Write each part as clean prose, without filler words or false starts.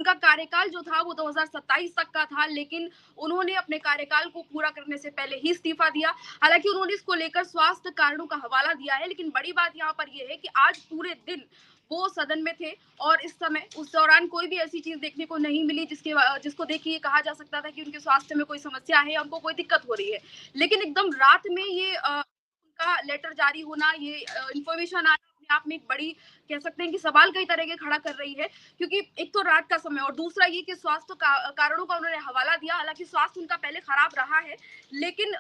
उनका कार्यकाल जो था वो 2027 तक का था, लेकिन उन्होंने अपने कार्यकाल को पूरा करने से पहले ही इस्तीफा दिया। हालाँकि उन्होंने इसको लेकर स्वास्थ्य कारणों का हवाला दिया है, लेकिन बड़ी बात यहाँ पर ये है कि आज पूरे दिन वो सदन में थे और इस समय उस दौरान कोई भी ऐसी चीज़ देखने को नहीं मिली जिसको देख के ये कहा जा सकता था कि उनके स्वास्थ्य में कोई समस्या है या उनको कोई दिक्कत हो रही है। लेकिन एकदम रात में ये उनका लेटर जारी होना, ये इन्फॉर्मेशन आना अपने आप में एक बड़ी कह सकते हैं कि सवाल कई तरह के खड़ा कर रही है, क्योंकि एक तो रात का समय और दूसरा ये कि स्वास्थ्य कारणों का उन्होंने हवाला दिया। हालाँकि स्वास्थ्य उनका पहले खराब रहा है, लेकिन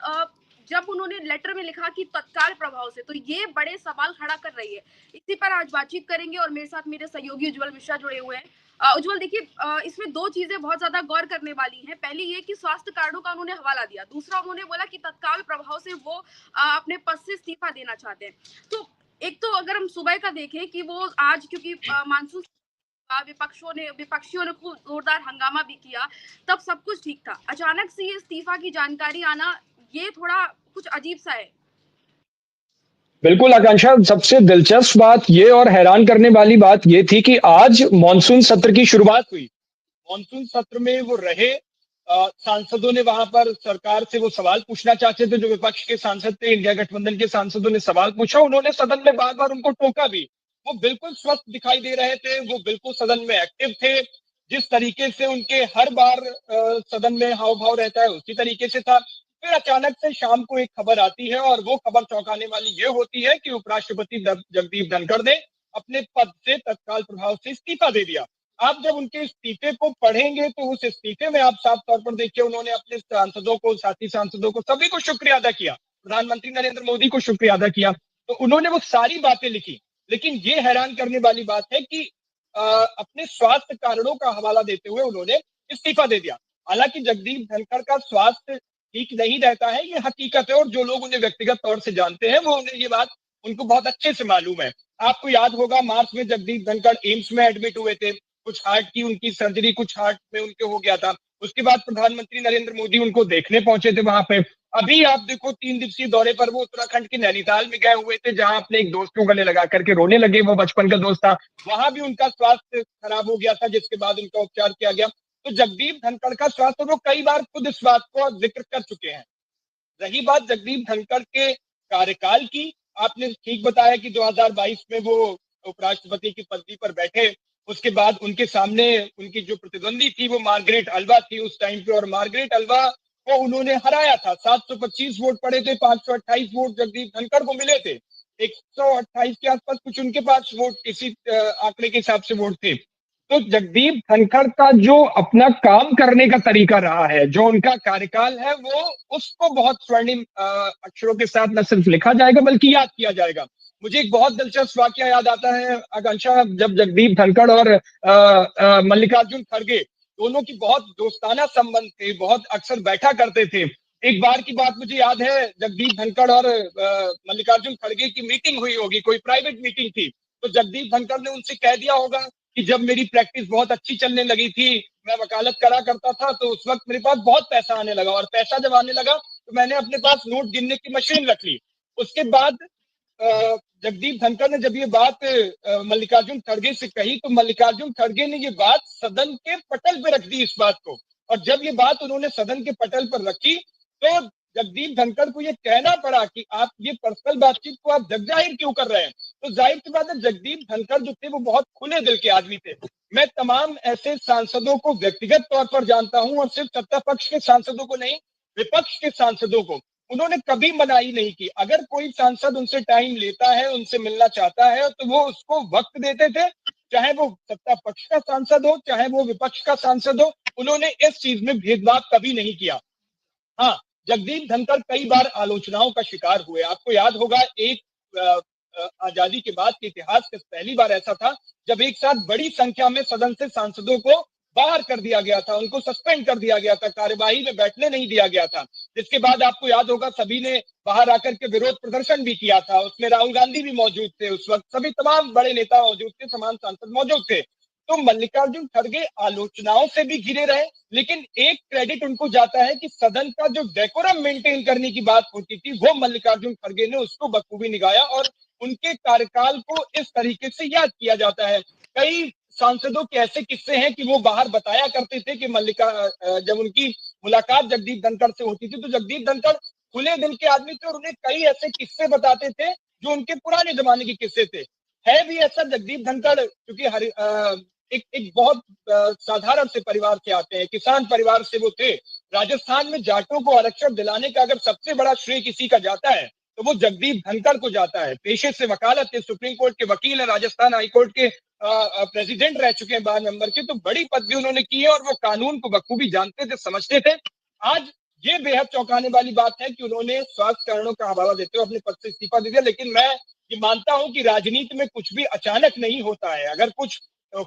जब उन्होंने लेटर में लिखा कि तत्काल प्रभाव से, तो ये बड़े सवाल खड़ा कर रही है। इसी पर आज बातचीत करेंगे और मेरे साथ मेरे सहयोगी उज्ज्वल मिश्रा जुड़े हुए हैं। उज्ज्वल, देखिए, इसमें 2 चीज़ें बहुत ज़्यादा गौर करने वाली हैं। पहली ये कि स्वास्थ्य कारणों का उन्होंने हवाला दिया। दूसरा, उन्होंने बोला कि तत्काल प्रभाव से वो अपने पद से इस्तीफा देना चाहते हैं। तो एक तो अगर हम सुबह का देखें कि वो आज क्योंकि मानसून विपक्षियों ने खूब जोरदार हंगामा भी किया, तब सब कुछ ठीक था। अचानक से ये इस्तीफा की जानकारी आना, ये थोड़ा कुछ अजीब-सा है। बिल्कुल आकांक्षा, सबसे दिलचस्प बात ये और हैरान करने वाली बात ये थी कि आज मॉनसून सत्र की शुरुआत हुई। मॉनसून सत्र में वो रहे, सांसदों ने वहां पर सरकार से वो सवाल पूछना चाहते थे, जो विपक्ष के सांसद थे, इंडिया गठबंधन के सांसदों ने सवाल पूछा, उन्होंने सदन में बार बार उनको टोका भी। वो बिल्कुल स्वस्थ दिखाई दे रहे थे, वो बिल्कुल सदन में एक्टिव थे, जिस तरीके से उनके हर बार सदन में हाव भाव रहता है उसी तरीके से था। फिर अचानक से शाम को एक खबर आती है और वो खबर चौंकाने वाली ये होती है कि उपराष्ट्रपति जगदीप धनखड़ ने अपने पद से तत्काल प्रभाव से इस्तीफा दे दिया। आप जब उनके इस्तीफे को पढ़ेंगे तो उस इस्तीफे में आप साफ तौर पर देखिए, उन्होंने अपने सांसदों को, साथी सांसदों को, सभी को शुक्रिया अदा किया, प्रधानमंत्री नरेंद्र मोदी को शुक्रिया अदा किया। तो उन्होंने वो सारी बातें लिखी, लेकिन ये हैरान करने वाली बात है कि अपने स्वास्थ्य कारणों का हवाला देते हुए उन्होंने इस्तीफा दे दिया। हालांकि जगदीप धनखड़ का स्वास्थ्य ठीक नहीं रहता है, ये हकीकत है, और जो लोग उन्हें व्यक्तिगत तौर से जानते हैं वो उन्हें ये बात उनको बहुत अच्छे से मालूम है। आपको याद होगा, मार्च में जगदीप धनखड़ एम्स में एडमिट हुए थे, कुछ हार्ट की उनकी सर्जरी, कुछ हार्ट में उनके हो गया था। उसके बाद प्रधानमंत्री नरेंद्र मोदी उनको देखने पहुंचे थे वहां पे। अभी आप देखो, 3 दिवसीय दौरे पर वो उत्तराखंड के नैनीताल में गए हुए थे, जहां अपने एक दोस्त को गले लगा करके रोने लगे, वो बचपन का दोस्त था। वहां भी उनका स्वास्थ्य खराब हो गया था, जिसके बाद उनका उपचार किया गया। तो जगदीप धनखड़ का स्वास्थ्य, वो कई बार खुद इस बात को जिक्र कर चुके हैं। रही बात जगदीप धनखड़ के कार्यकाल की, आपने ठीक बताया कि 2022 में वो उपराष्ट्रपति की पदवी पर बैठे। उसके बाद उनके सामने उनकी जो प्रतिद्वंदी थी वो मार्गरेट अल्वा थी उस टाइम पे, और मार्गरेट अल्वा को उन्होंने हराया था। 725 वोट पड़े थे, 528 वोट जगदीप धनखड़ को मिले थे। 128 के आसपास कुछ उनके पास वोट, इसी आंकड़े के हिसाब से वोट थे। तो जगदीप धनखड़ का जो अपना काम करने का तरीका रहा है, जो उनका कार्यकाल है, वो उसको बहुत स्वर्णिम अक्षरों के साथ न सिर्फ लिखा जाएगा बल्कि याद किया जाएगा। मुझे एक बहुत दिलचस्प वाकया याद आता है आकांक्षा, जब जगदीप धनखड़ और मल्लिकार्जुन खड़गे दोनों की बहुत दोस्ताना संबंध थे, बहुत अक्सर बैठा करते थे। एक बार की बात मुझे याद है, जगदीप धनखड़ और मल्लिकार्जुन खड़गे की मीटिंग हुई होगी, कोई प्राइवेट मीटिंग थी। तो जगदीप धनखड़ ने उनसे कह दिया होगा कि जब मेरी प्रैक्टिस बहुत अच्छी चलने लगी थी, मैं वकालत करा करता था, तो उस वक्त मेरे पास बहुत पैसा आने लगा, और पैसा जब आने लगा तो मैंने अपने पास नोट गिनने की मशीन रख ली। उसके बाद जगदीप धनखड़ ने जब ये बात मल्लिकार्जुन खड़गे से कही, तो मल्लिकार्जुन खड़गे ने ये बात सदन के पटल पे रख दी इस बात को। और जब ये बात उन्होंने सदन के पटल पर रखी, तो जगदीप धनखड़ को ये कहना पड़ा कि आप ये पर्सनल बातचीत को आप जग जाहिर क्यों कर रहे हैं। तो जाहिर सी बात है, जगदीप धनखड़ जो थे वो बहुत खुले दिल के आदमी थे। मैं तमाम ऐसे सांसदों को व्यक्तिगत तौर पर जानता हूं, और सिर्फ सत्ता पक्ष के सांसदों को नहीं, विपक्ष के सांसदों को उन्होंने कभी मनाही नहीं की। अगर कोई सांसद उनसे टाइम लेता है, उनसे मिलना चाहता है, तो वो उसको वक्त देते थे, चाहे वो सत्ता पक्ष का सांसद हो, चाहे वो विपक्ष का सांसद हो। उन्होंने इस चीज में भेदभाव कभी नहीं किया। हाँ, जगदीप धनखड़ कई बार आलोचनाओं का शिकार हुए। आपको याद होगा, एक आजादी के बाद के इतिहास में पहली बार ऐसा था जब एक साथ बड़ी संख्या में सदन से सांसदों को बाहर कर दिया गया था, उनको सस्पेंड कर दिया गया था, कार्यवाही में बैठने नहीं दिया गया था। जिसके बाद आपको याद होगा, सभी ने बाहर आकर के विरोध प्रदर्शन भी किया था। उसमें राहुल गांधी भी मौजूद थे, उस वक्त सभी तमाम बड़े नेता मौजूद थे, तमाम सांसद मौजूद थे। तो मल्लिकार्जुन खड़गे आलोचनाओं से भी घिरे रहे, लेकिन एक क्रेडिट उनको जाता है कि सदन का जो डेकोरम मेंटेन करने की बात होती थी, वो मल्लिकार्जुन खड़गे ने उसको बखूबी निभाया, और उनके कार्यकाल को इस तरीके से याद किया जाता है। कई सांसदों के ऐसे किस्से हैं कि वो बाहर बताया करते थे कि जब उनकी मुलाकात जगदीप धनखड़ से होती थी तो जगदीप धनखड़ खुले दिल के आदमी थे और उन्हें कई ऐसे किस्से बताते थे जो उनके पुराने जमाने के किस्से थे। है भी ऐसा जगदीप धनखड़, क्योंकि एक बहुत साधारण से परिवार से आते हैं, किसान परिवार से वो थे। राजस्थान में जाटों को आरक्षण दिलाने का अगर सबसे बड़ा श्रेय किसी का जाता है तो वो जगदीप धनखड़ को जाता है। पेशे से वकालत है, सुप्रीम कोर्ट के वकील है, राजस्थान हाईकोर्ट के प्रेसिडेंट रह चुके हैं 12 नंबर के, तो बड़ी पदवी उन्होंने की है और वो कानून को बखूबी जानते थे, समझते थे। आज ये बेहद चौंकाने वाली बात है कि उन्होंने स्वास्थ्य कारणों का हवाला देते हुए अपने पद से इस्तीफा दे दिया। लेकिन मैं ये मानता हूं कि राजनीति में कुछ भी अचानक नहीं होता है। अगर कुछ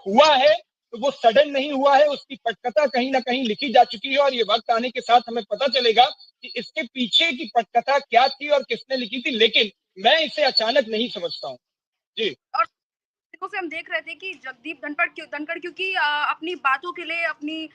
हुआ है तो वो सडन नहीं हुआ है, उसकी पटकथा कहीं ना कहीं लिखी जा चुकी है और ये वक्त आने के साथ हमें पता चलेगा कि इसके पीछे की पटकथा क्या थी और किसने लिखी थी। लेकिन मैं इसे अचानक नहीं समझता हूँ। जी। और दिनों से हम देख रहे थे कि जगदीप धनखड़ क्योंकि अपनी बातों के लिए, अपनी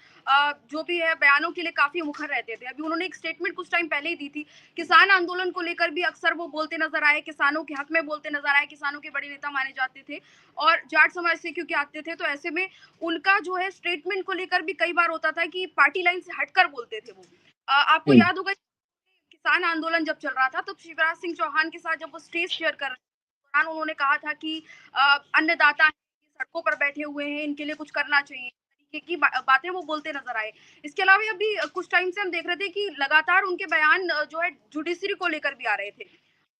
जो भी है बयानों के लिए काफी मुखर रहते थे। अभी उन्होंने एक स्टेटमेंट कुछ टाइम पहले ही दी थी। किसान आंदोलन को लेकर भी अक्सर वो बोलते नजर आए, किसानों के हक में बोलते नजर आए, किसानों के बड़े नेता माने जाते थे और जाट समाज से क्योंकि आते थे, तो ऐसे में उनका जो है स्टेटमेंट को लेकर भी कई बार होता था कि पार्टी लाइन से हटकर बोलते थे वो। आपको हम्म। याद होगा किसान आंदोलन जब चल रहा था तब शिवराज सिंह चौहान के साथ जब वो स्टेज शेयर कर रहे थे, दौरान उन्होंने कहा था कि अन्नदाता हैं, सड़कों पर बैठे हुए हैं, इनके लिए कुछ करना चाहिए, तरीके की बातें वो बोलते नजर आए। इसके अलावा अभी कुछ टाइम से हम देख रहे थे कि लगातार उनके बयान जो है जुडिशरी को लेकर भी आ रहे थे,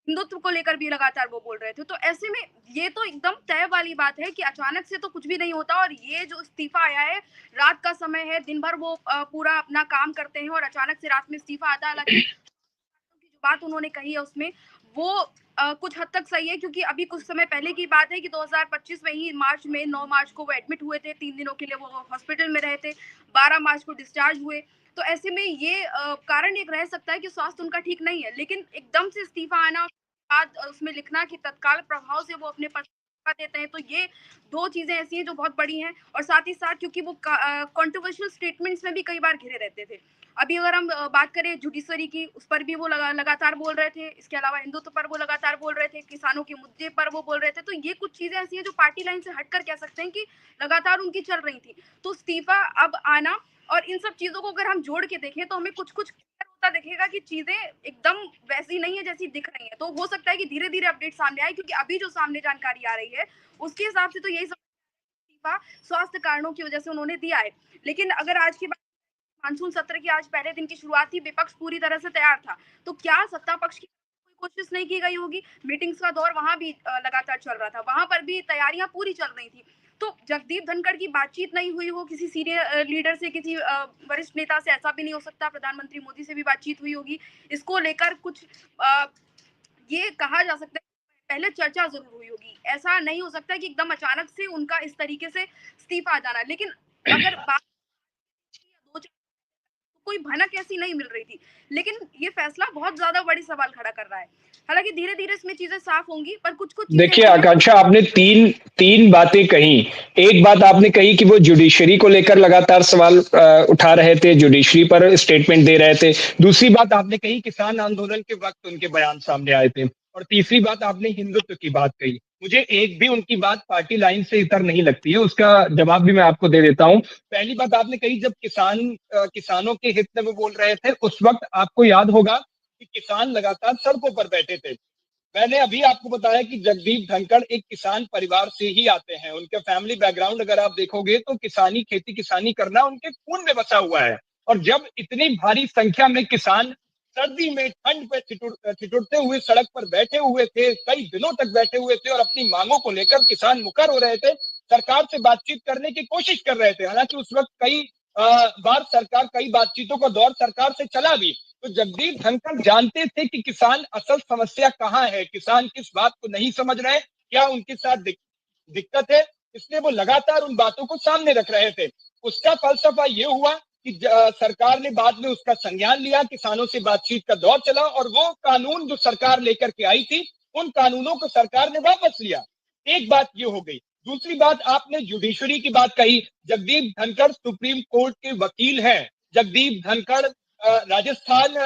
हिंदुत्व को लेकर भी लगातार वो बोल रहे थे। तो ऐसे में ये तो एकदम तय वाली बात है कि अचानक से तो कुछ भी नहीं होता और ये जो इस्तीफा आया है, रात का समय है, दिन भर वो पूरा अपना काम करते हैं और अचानक से रात में इस्तीफा आता है। हालांकि की जो बात उन्होंने कही है उसमें वो कुछ हद तक सही है, क्योंकि अभी कुछ समय पहले की बात है कि 2025 में ही मार्च में 9 मार्च को वो एडमिट हुए थे, 3 दिनों के लिए वो हॉस्पिटल में रहे थे, 12 मार्च को डिस्चार्ज हुए। तो ऐसे में ये कारण एक रह सकता है कि स्वास्थ्य उनका ठीक नहीं है, लेकिन एकदम से इस्तीफा आना, बाद उसमें लिखना कि तत्काल प्रभाव से वो अपने पद से इस्तीफा देते हैं, तो ये 2 चीजें ऐसी हैं जो बहुत बड़ी हैं। और साथ ही साथ क्योंकि वो कंट्रोवर्शियल स्टेटमेंट्स में भी कई बार घिरे रहते थे। अभी अगर हम बात करें जुडिशरी की, उस पर भी वो लगातार बोल रहे थे। इसके अलावा हिंदुत्व पर वो लगातार बोल रहे थे, किसानों के मुद्दे पर वो बोल रहे थे। तो ये कुछ चीजें ऐसी हैं जो पार्टी लाइन से हटकर कह सकते हैं कि लगातार उनकी चल रही थी। तो इस्तीफा अब आना और इन सब चीजों को अगर हम जोड़ के देखें तो हमें कुछ होता दिखेगा कि चीजें एकदम वैसी नहीं है जैसी दिख रही है। तो हो सकता है कि धीरे धीरे अपडेट सामने आए, क्योंकि अभी जो सामने जानकारी आ रही है उसके हिसाब से तो यही सब इस्तीफा स्वास्थ्य कारणों की वजह से उन्होंने दिया है। लेकिन अगर आज की मानसून सत्र की आज पहले दिन की शुरुआत थी, विपक्ष पूरी तरह से तैयार था। तो क्या सत्ता पक्ष की कोई कोशिश नहीं की गई होगी? मीटिंग्स का दौर वहां भी लगातार चल रहा था, वहां पर भी तैयारियां पूरी चल रही थी। तो जगदीप धनखड़ की बातचीत नहीं हुई हो किसी सीनियर लीडर से, किसी वरिष्ठ नेता से, ऐसा भी नहीं हो सकता। प्रधानमंत्री मोदी से भी बातचीत हुई होगी, इसको लेकर कुछ अ, ये कहा जा सकता है पहले चर्चा जरूर हुई होगी। ऐसा नहीं हो सकता कि एकदम अचानक से उनका इस तरीके से इस्तीफा आ जाना। लेकिन अगर बात कोई भनक ऐसी नहीं मिल रही थी। लेकिन ये फैसला बहुत ज़्यादा बड़ी सवाल खड़ा कर रहा है। हालाँकि धीरे-धीरे इसमें चीज़ें साफ होंगी, पर कुछ-कुछ चीज़ें देखिए ऐसी हैं जो आकांक्षा, आपने तीन तीन बातें कही। एक बात आपने कही कि वो जुडिशरी को लेकर लगातार सवाल उठा रहे थे, जुडिशरी पर स्टेटमेंट दे रहे थे। दूसरी बात आपने कही किसान आंदोलन के वक्त उनके बयान सामने आए थे और तीसरी बात आपने हिंदुत्व की बात कही। मुझे एक भी उनकी बात पार्टी लाइन से इतर नहीं लगती है, उसका जवाब भी मैं आपको दे देता हूँ। पहली बात आपने कही जब किसानों के हित में वो बोल रहे थे, उस वक्त आपको याद होगा कि किसान लगातार सड़कों पर बैठे थे। मैंने अभी आपको बताया कि जगदीप धनखड़ एक किसान परिवार से ही आते हैं। उनके फैमिली बैकग्राउंड अगर आप देखोगे तो किसानी, खेती किसानी करना उनके खून में बसा हुआ है। और जब इतनी भारी संख्या में किसान सर्दी में ठंड पे ठिठुरते हुए सड़क पर बैठे हुए थे, कई दिनों तक बैठे हुए थे और अपनी मांगों को लेकर किसान मुखर हो रहे थे, सरकार से बातचीत करने की कोशिश कर रहे थे। हालांकि उस वक्त कई बातचीतों का दौर सरकार से चला भी। तो जगदीप धनखड़ जानते थे कि किसान असल समस्या कहाँ है, किसान किस बात को नहीं समझ रहे, क्या उनके साथ दिक्कत है, इसलिए वो लगातार उन बातों को सामने रख रहे थे। उसका फलसफा ये हुआ कि सरकार ने बाद में उसका संज्ञान लिया, किसानों से बातचीत का दौर चला और वो कानून जो सरकार लेकर के आई थी, उन कानूनों को सरकार ने वापस लिया। एक बात ये हो गई। दूसरी बात, आपने जुडिशरी की बात कही। जगदीप धनखड़ सुप्रीम कोर्ट के वकील हैं। जगदीप धनखड़ राजस्थान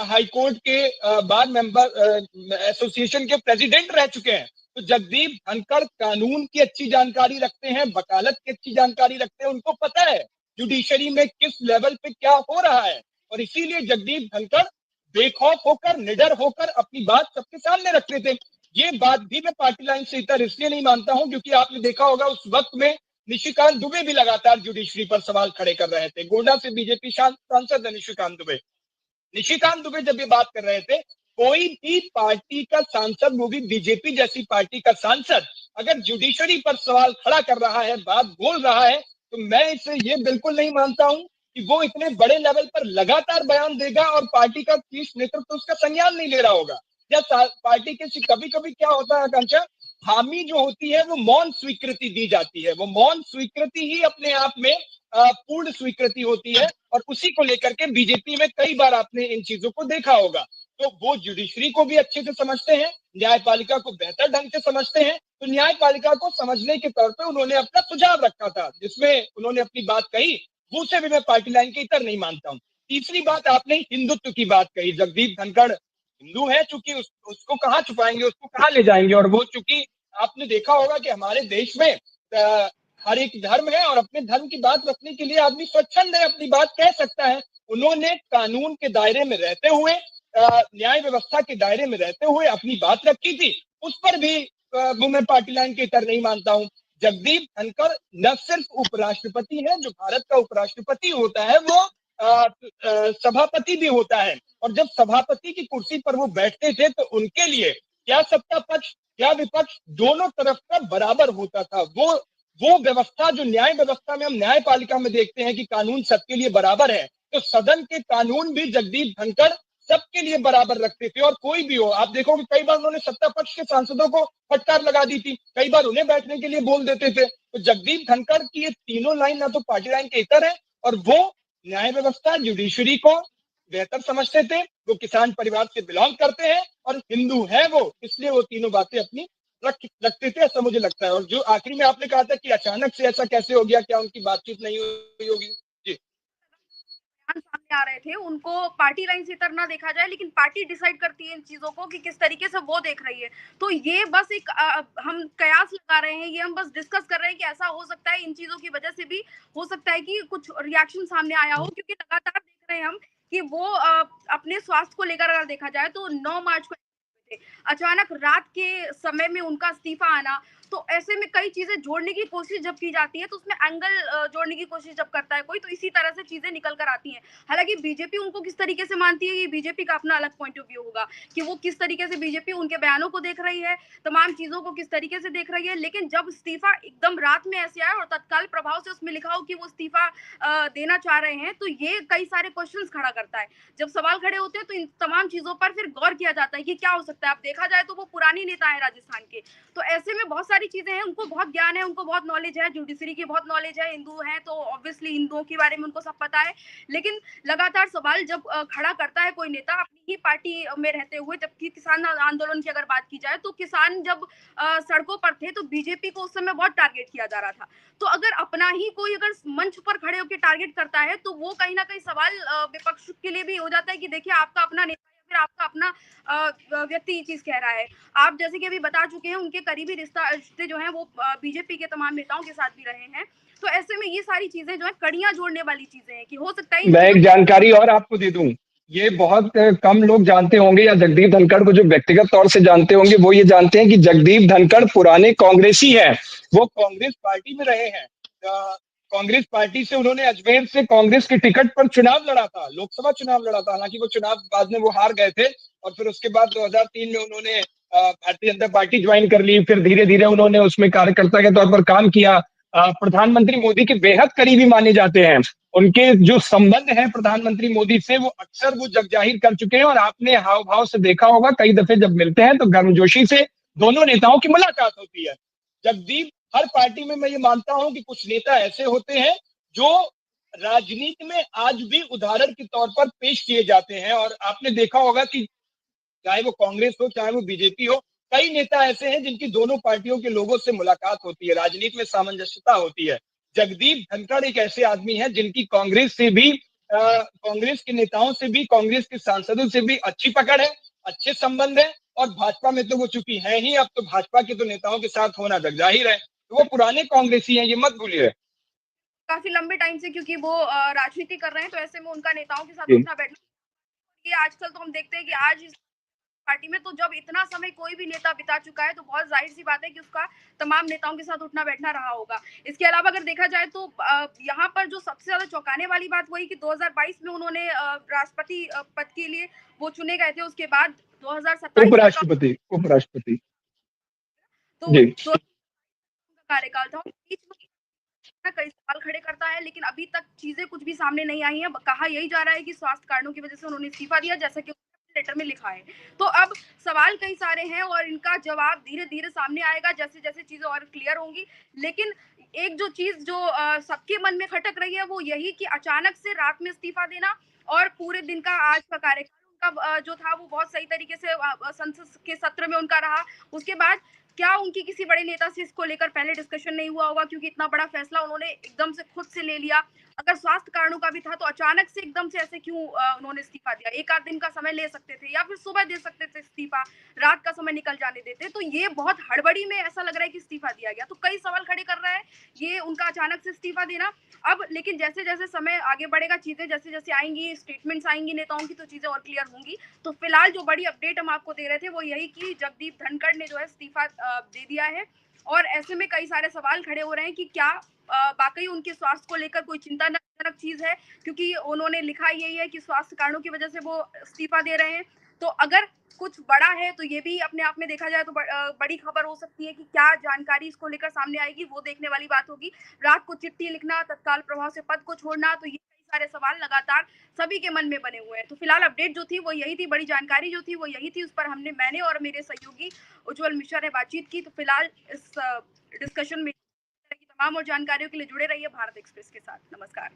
हाई कोर्ट के बार मेंबर एसोसिएशन के प्रेसिडेंट रह चुके हैं। तो जगदीप धनखड़ कानून की अच्छी जानकारी रखते हैं, वकालत की अच्छी जानकारी रखते हैं, उनको पता है जुडिशरी में किस लेवल पे क्या हो रहा है। और इसीलिए जगदीप धनखड़ बेखौफ होकर, निडर होकर अपनी बात सबके सामने रखते थे। ये बात भी मैं पार्टी लाइन से इतर इसलिए नहीं मानता हूं क्योंकि आपने देखा होगा उस वक्त में निशिकांत दुबे भी लगातार जुडिशरी पर सवाल खड़े कर रहे थे। गोंडा से बीजेपी सांसद है निशिकांत दुबे। निशिकांत दुबे जब ये बात कर रहे थे, कोई भी पार्टी का सांसद, वो भी बीजेपी जैसी पार्टी का सांसद, अगर जुडिशरी पर सवाल खड़ा कर रहा है, बात बोल रहा है, तो मैं इसे ये बिल्कुल नहीं मानता हूं कि वो इतने बड़े लेवल पर लगातार बयान देगा और पार्टी का शीर्ष नेतृत्व उसका संज्ञान नहीं ले रहा होगा। या पार्टी के कभी कभी क्या होता है आकांक्षा, हामी जो होती है वो मौन स्वीकृति दी जाती है। वो मौन स्वीकृति ही अपने आप में पूर्ण स्वीकृति होती है और उसी को लेकर के बीजेपी में कई बार आपने इन चीजों को देखा होगा। तो वो जुडिशरी को भी अच्छे से समझते हैं, न्यायपालिका को बेहतर ढंग से समझते हैं। तो न्यायपालिका को समझने के तौर पे उन्होंने अपना सुझाव रखा था जिसमें उन्होंने अपनी बात कही, वो से भी मैं पार्टी लाइन के इतर नहीं मानता हूँ। तीसरी बात, आपने हिंदुत्व की बात कही। जगदीप धनखड़ हिंदू है, चूंकि उसको कहाँ छुपाएंगे, उसको कहाँ ले जाएंगे। और वो चूंकि आपने देखा होगा कि हमारे देश में हर एक धर्म है और अपने धर्म की बात रखने के लिए आदमी स्वच्छंद है, अपनी बात कह सकता है। उन्होंने कानून के दायरे में रहते हुए, न्याय व्यवस्था के दायरे में रहते हुए अपनी बात रखी थी। उस पर भी वो मैं पार्टी लाइन के इतर नहीं मानता हूँ। जगदीप धनखड़ न सिर्फ उपराष्ट्रपति है, जो भारत का उपराष्ट्रपति होता है वो सभापति भी होता है। और जब सभापति की कुर्सी पर वो बैठते थे तो उनके लिए क्या सत्ता पक्ष क्या विपक्ष दोनों तरफ का बराबर होता था। वो व्यवस्था जो न्याय व्यवस्था में हम न्यायपालिका में देखते हैं कि कानून सबके लिए बराबर है, तो सदन के कानून भी जगदीप धनखड़ सबके लिए बराबर रखते थे। और कोई भी हो, आप देखोगे कई बार उन्होंने सत्ता पक्ष के सांसदों को फटकार लगा दी थी, कई बार उन्हें बैठने के लिए बोल देते थे। तो जगदीप धनखड़ की ये तीनों लाइन ना तो पार्टी लाइन के इतर है और वो न्याय व्यवस्था, जुडिशरी को बेहतर समझते थे। वो किसान परिवार से बिलोंग करते हैं और हिंदू है वो, इसलिए वो तीनों बातें अपनी रखते थे, ऐसा मुझे लगता है। और जो आखिरी में आपने कहा था कि अचानक से ऐसा कैसे हो गया, क्या उनकी बातचीत नहीं हुई होगी? जी, सामने आ रहे थे, उनको पार्टी लाइन से इतर ना देखा जाए, लेकिन पार्टी डिसाइड करती है इन चीजों को कि किस तरीके से वो देख रही है। तो ये बस एक हम कयास लगा रहे हैं, ये हम बस डिस्कस कर रहे हैं कि ऐसा हो सकता है, इन चीजों की वजह से भी हो सकता है कि कुछ रिएक्शन सामने आया हो, क्योंकि लगातार देख रहे हैं हम कि वो अपने स्वास्थ्य को लेकर अगर देखा जाए तो 9 मार्च को अचानक रात के समय में उनका इस्तीफा आना, तो ऐसे में कई चीजें जोड़ने की कोशिश जब की जाती है, तो उसमें एंगल जोड़ने की कोशिश जब करता है कोई, तो इसी तरह से चीजें निकल कर आती हैं। हालांकि बीजेपी उनको किस तरीके से मानती है, ये बीजेपी का अपना अलग पॉइंट ऑफ व्यू होगा कि वो किस तरीके से बीजेपी उनके बयानों को देख रही है, तमाम चीजों को किस तरीके से देख रही है। लेकिन जब इस्तीफा एकदम रात में ऐसे आया और तत्काल प्रभाव से उसमें लिखा हो कि वो इस्तीफा देना चाह रहे हैं, तो ये कई सारे क्वेश्चंस खड़ा करता है। जब सवाल खड़े होते हैं तो इन तमाम चीजों पर फिर गौर किया जाता है कि क्या हो सकता है। अब देखा जाए तो वो पुरानी नेता है राजस्थान के, तो ऐसे में बहुत सारी चीजें हैं, उनको बहुत ज्ञान है, उनको बहुत नॉलेज है, जुडिशरी की बहुत नॉलेज है, हिंदू हैं तो ऑब्वियसली हिंदुओं के बारे में उनको सब पता है। लेकिन लगातार सवाल जब खड़ा करता है कोई नेता अपनी ही पार्टी में रहते हुए, जबकि किसान आंदोलन की अगर बात की जाए तो किसान जब सड़कों पर थे तो बीजेपी को उस समय बहुत टारगेट किया जा रहा था। तो अगर अपना ही कोई अगर मंच पर खड़े होकर टारगेट करता है तो वो कहीं ना कहीं सवाल विपक्ष के लिए भी हो जाता है कि देखिए आपका अपना नेता या फिर आपका अपना व्यक्ति ये चीज कह रहा है। आप जैसे कि अभी बता चुके हैं उनके करीबी रिश्ते जो हैं वो बीजेपी के तमाम नेताओं के साथ भी रहे हैं। तो ऐसे में ये सारी चीजें जो है कड़ियां जोड़ने वाली चीजें हैं कि हो सकता है मैं एक जानकारी और आपको दे दूं, ये बहुत कम लोग जानते होंगे या जगदीप धनखड़ को जो व्यक्तिगत तौर से जानते होंगे वो ये जानते हैं कि जगदीप धनखड़ पुराने कांग्रेसी हैं। वो कांग्रेस पार्टी में रहे हैं। कांग्रेस पार्टी से उन्होंने अजमेर से कांग्रेस के टिकट पर चुनाव लड़ा था, लोकसभा चुनाव लड़ा था। हालांकि वो चुनाव बाद में वो हार गए थे और फिर उसके बाद 2003 में उन्होंने भारतीय जनता पार्टी ज्वाइन कर ली। फिर धीरे धीरे उन्होंने उसमें कार्यकर्ता के तौर पर काम किया। प्रधानमंत्री मोदी के बेहद करीबी माने जाते हैं। उनके जो संबंध है प्रधानमंत्री मोदी से वो अक्सर वो जग जाहिर कर चुके हैं। और आपने हाव भाव से देखा होगा कई दफे जब मिलते हैं तो गर्मजोशी से दोनों नेताओं की मुलाकात होती है। जगदीप, हर पार्टी में मैं ये मानता हूं कि कुछ नेता ऐसे होते हैं जो राजनीति में आज भी उदाहरण के तौर पर पेश किए जाते हैं। और आपने देखा होगा कि चाहे वो कांग्रेस हो चाहे वो बीजेपी हो, कई नेता ऐसे हैं जिनकी दोनों पार्टियों के लोगों से मुलाकात होती है, राजनीति में सामंजस्यता होती है। जगदीप धनखड़ एक ऐसे आदमी हैं जिनकी कांग्रेस से भी कांग्रेस के नेताओं से भी, कांग्रेस के सांसदों से भी अच्छी पकड़ है, अच्छे संबंध है, और भाजपा में तो वो चूंकि है ही, अब तो भाजपा के तो नेताओं के साथ होना जाहिर है, तो वो पुराने कांग्रेसी हैं, ये मत भूलिए। काफी लंबे टाइम से, क्योंकि वो राजनीति कर रहे हैं, तो ऐसे में उनका नेताओं के साथ जी। उठना बैठना, ये आजकल तो हम देखते हैं कि आज इस पार्टी में तो जब इतना समय कोई भी नेता बिता चुका है, तो बहुत जाहिर-सी बात है कि उसका तमाम नेताओं के साथ उठना-बैठना रहा होगा। इसके अलावा अगर देखा जाए तो यहाँ पर जो सबसे ज़्यादा चौंकाने वाली बात वही कि 2022 में उन्होंने राष्ट्रपति पद के लिए वो चुने गए थे, उसके बाद 2027 तक का उपराष्ट्रपति, उपराष्ट्रपति। तो जी। जो कार्यकाल था, बीच में कई सवाल खड़े करता है, लेकिन अभी तक चीज़ें कुछ भी सामने नहीं आई हैं। कहा यही जा रहा है कि स्वास्थ्य कारणों की वजह से उन्होंने इस्तीफा दिया, जैसा कि लेटर में लिखा है। तो अब सवाल कई सारे हैं और इनका जवाब धीरे-धीरे सामने आएगा जैसे-जैसे चीज़ें और क्लियर होंगी। लेकिन एक जो चीज़ जो सबके मन में खटक रही है, वो यही कि अचानक से रात में इस्तीफा देना और पूरे दिन का आज का कार्यकाल उनका जो था वो बहुत सही तरीके से संसद के सत्र में उनका रहा। उसके बाद क्या उनकी किसी बड़े नेता से इसको लेकर पहले डिस्कशन नहीं हुआ होगा, क्योंकि इतना बड़ा फैसला उन्होंने एकदम से खुद से ले लिया। अगर स्वास्थ्य कारणों का भी था तो अचानक से एकदम से ऐसे क्यों उन्होंने इस्तीफा दिया? 1 आध दिन का समय ले सकते थे या फिर सुबह दे सकते थे इस्तीफा, रात का समय निकल जाने देते। तो ये बहुत हड़बड़ी में ऐसा लग रहा है कि इस्तीफा दिया गया। तो कई सवाल खड़े कर रहा है ये उनका अचानक से इस्तीफा देना। अब लेकिन जैसे-जैसे समय आगे बढ़ेगा, चीज़ें जैसे-जैसे आएँगी, स्टेटमेंट्स आएँगी नेताओं की, तो चीज़ें और क्लियर होंगी। तो फिलहाल जो बड़ी अपडेट हम आपको दे रहे थे वो यही कि जगदीप धनखड़ ने जो है इस्तीफा दे दिया है, और ऐसे में कई सारे सवाल खड़े हो रहे हैं कि क्या वाक़ई उनके स्वास्थ्य को लेकर कोई चिंताजनक चीज़ है, क्योंकि उन्होंने लिखा यही है कि स्वास्थ्य कारणों की वजह से वो इस्तीफा दे रहे हैं। तो अगर कुछ बड़ा है तो ये भी अपने आप में देखा जाए तो बड़ी खबर हो सकती है कि क्या जानकारी इसको लेकर सामने आएगी, वो देखने वाली बात होगी। रात को चिट्ठी लिखना, तत्काल प्रभाव से पद को छोड़ना, तो ये कई सारे सवाल लगातार सभी के मन में बने हुए हैं। तो फिलहाल अपडेट जो थी वो यही थी, बड़ी जानकारी जो थी वो यही थी, उस पर मैंने और मेरे सहयोगी उज्जवल मिश्रा ने बातचीत की। तो फिलहाल इस डिस्कशन में की तमाम और जानकारियों के लिए जुड़े रहिए भारत एक्सप्रेस के साथ। नमस्कार।